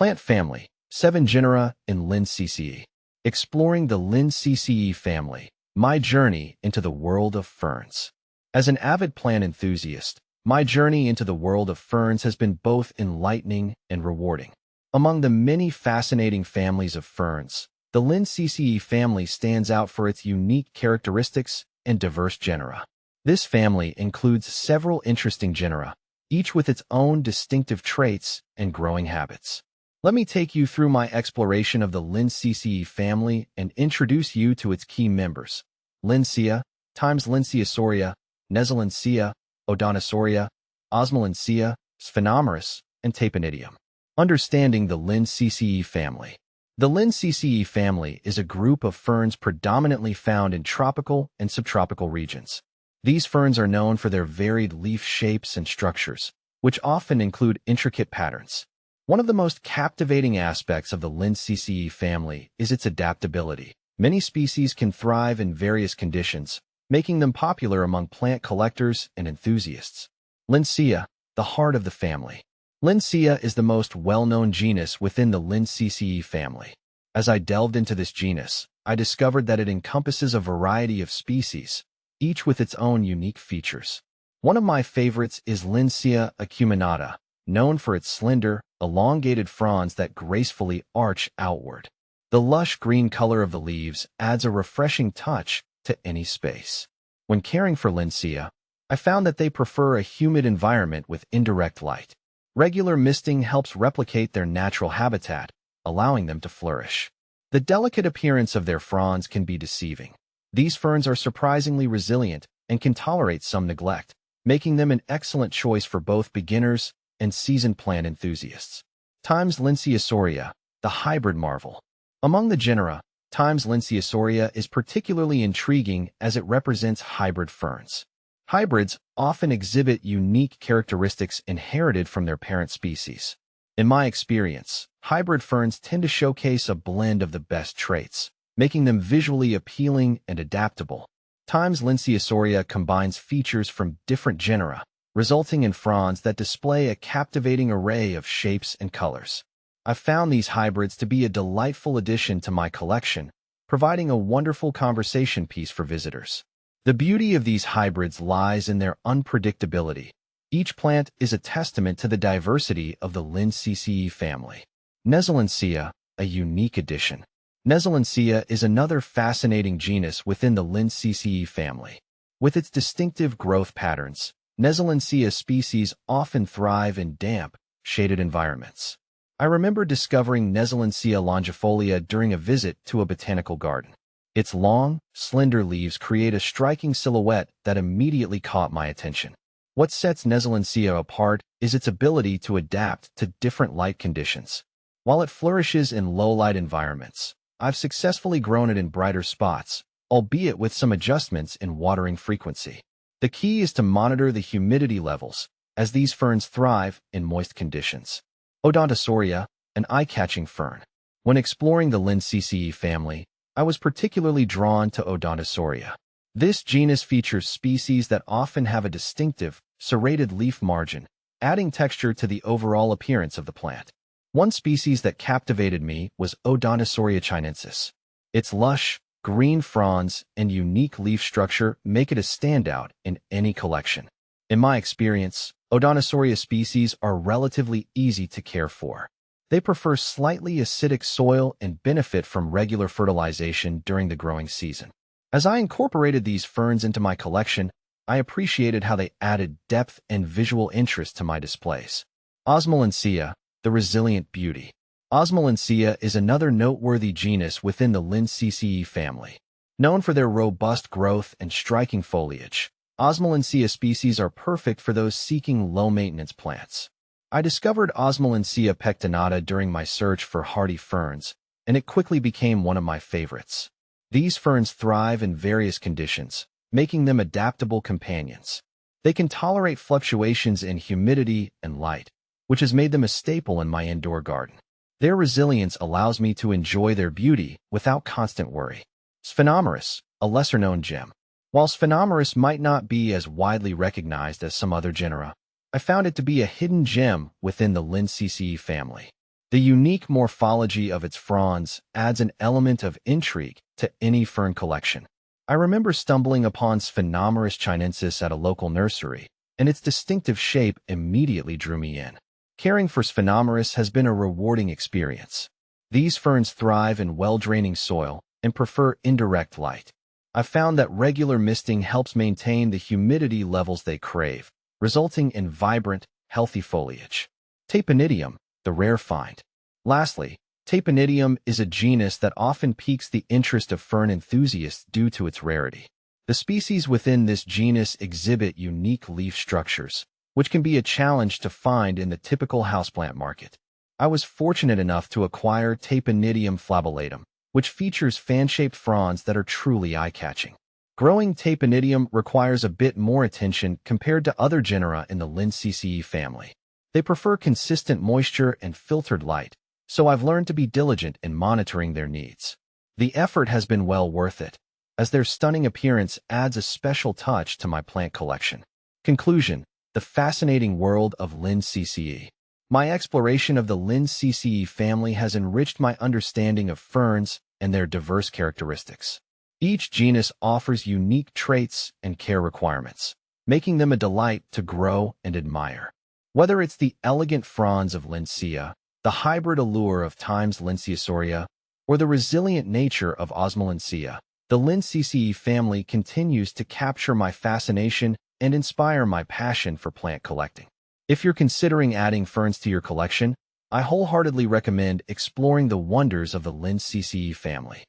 Plant family, 7 genera in Lindsaeaceae. Exploring the Lindsaeaceae family, my journey into the world of ferns. As an avid plant enthusiast, my journey into the world of ferns has been both enlightening and rewarding. Among the many fascinating families of ferns, the Lindsaeaceae family stands out for its unique characteristics and diverse genera. This family includes several interesting genera, each with its own distinctive traits and growing habits. Let me take you through my exploration of the Lindsaeaceae family and introduce you to its key members: Lindsaeaceae, Lindsaeaceae, Lindsaeaceae, Odontosauria, Osmolindsaeae, Sphenomeris, and Taponidium. Understanding the Lindsaeaceae family. The Lindsaeaceae family is a group of ferns predominantly found in tropical and subtropical regions. These ferns are known for their varied leaf shapes and structures, which often include intricate patterns. One of the most captivating aspects of the Lindsaeaceae family is its adaptability. Many species can thrive in various conditions, making them popular among plant collectors and enthusiasts. Lindsaeaceae, the heart of the family. Lindsaeaceae is the most well-known genus within the Lindsaeaceae family. As I delved into this genus, I discovered that it encompasses a variety of species, each with its own unique features. One of my favorites is Lindsaeaceae acuminata, known for its slender, elongated fronds that gracefully arch outward. The lush green color of the leaves adds a refreshing touch to any space. When caring for Lindsaeaceae, I found that they prefer a humid environment with indirect light. Regular misting helps replicate their natural habitat, allowing them to flourish. The delicate appearance of their fronds can be deceiving. These ferns are surprisingly resilient and can tolerate some neglect, making them an excellent choice for both beginners and seasoned plant enthusiasts. Lindsaeaceae, the hybrid marvel. Among the genera, Lindsaeaceae is particularly intriguing as it represents hybrid ferns. Hybrids often exhibit unique characteristics inherited from their parent species. In my experience, hybrid ferns tend to showcase a blend of the best traits, making them visually appealing and adaptable. Lindsaeaceae combines features from different genera, resulting in fronds that display a captivating array of shapes and colors. I've found these hybrids to be a delightful addition to my collection, providing a wonderful conversation piece for visitors. The beauty of these hybrids lies in their unpredictability. Each plant is a testament to the diversity of the Lindsaeaceae family. Lindsaeaceae, a unique addition. Lindsaeaceae is another fascinating genus within the Lindsaeaceae family. With its distinctive growth patterns, Lindsaeaceae species often thrive in damp, shaded environments. I remember discovering Lindsaeaceae longifolia during a visit to a botanical garden. Its long, slender leaves create a striking silhouette that immediately caught my attention. What sets Lindsaeaceae apart is its ability to adapt to different light conditions. While it flourishes in low-light environments, I've successfully grown it in brighter spots, albeit with some adjustments in watering frequency. The key is to monitor the humidity levels, as these ferns thrive in moist conditions. Odontosauria, an eye-catching fern. When exploring the Lindsaeaceae family, I was particularly drawn to Odontosauria. This genus features species that often have a distinctive, serrated leaf margin, adding texture to the overall appearance of the plant. One species that captivated me was Odontosauria chinensis. Its lush, green fronds and unique leaf structure make it a standout in any collection. In my experience, Odontosauria species are relatively easy to care for. They prefer slightly acidic soil and benefit from regular fertilization during the growing season. As I incorporated these ferns into my collection, I appreciated how they added depth and visual interest to my displays. Osmolindsaeae, the resilient beauty. Osmolindsaeae is another noteworthy genus within the Lindsaeaceae family. Known for their robust growth and striking foliage, Osmolindsaeae species are perfect for those seeking low-maintenance plants. I discovered Osmolindsaeae pectinata during my search for hardy ferns, and it quickly became one of my favorites. These ferns thrive in various conditions, making them adaptable companions. They can tolerate fluctuations in humidity and light, which has made them a staple in my indoor garden. Their resilience allows me to enjoy their beauty without constant worry. Sphenomeris, a lesser-known gem. While Sphenomeris might not be as widely recognized as some other genera, I found it to be a hidden gem within the Lindsaeaceae family. The unique morphology of its fronds adds an element of intrigue to any fern collection. I remember stumbling upon Sphenomyrus chinensis at a local nursery, and its distinctive shape immediately drew me in. Caring for Sphenomyrus has been a rewarding experience. These ferns thrive in well-draining soil and prefer indirect light. I've found that regular misting helps maintain the humidity levels they crave, resulting in vibrant, healthy foliage. Tapenidium, the rare find. Lastly, Tapenidium is a genus that often piques the interest of fern enthusiasts due to its rarity. The species within this genus exhibit unique leaf structures, which can be a challenge to find in the typical houseplant market. I was fortunate enough to acquire Tapenidium flabellatum, which features fan-shaped fronds that are truly eye-catching. Growing Tapenidium requires a bit more attention compared to other genera in the Lindsaeaceae family. They prefer consistent moisture and filtered light, so I've learned to be diligent in monitoring their needs. The effort has been well worth it, as their stunning appearance adds a special touch to my plant collection. Conclusion: the fascinating world of Lindsaeaceae. My exploration of the Lindsaeaceae family has enriched my understanding of ferns and their diverse characteristics. Each genus offers unique traits and care requirements, making them a delight to grow and admire. Whether it's the elegant fronds of Lindsaea, the hybrid allure of Times Lindsaeaceae, or the resilient nature of Osmolindsaea, the Lindsaeaceae family continues to capture my fascination and inspire my passion for plant collecting. If you're considering adding ferns to your collection, I wholeheartedly recommend exploring the wonders of the Lindsaeaceae family.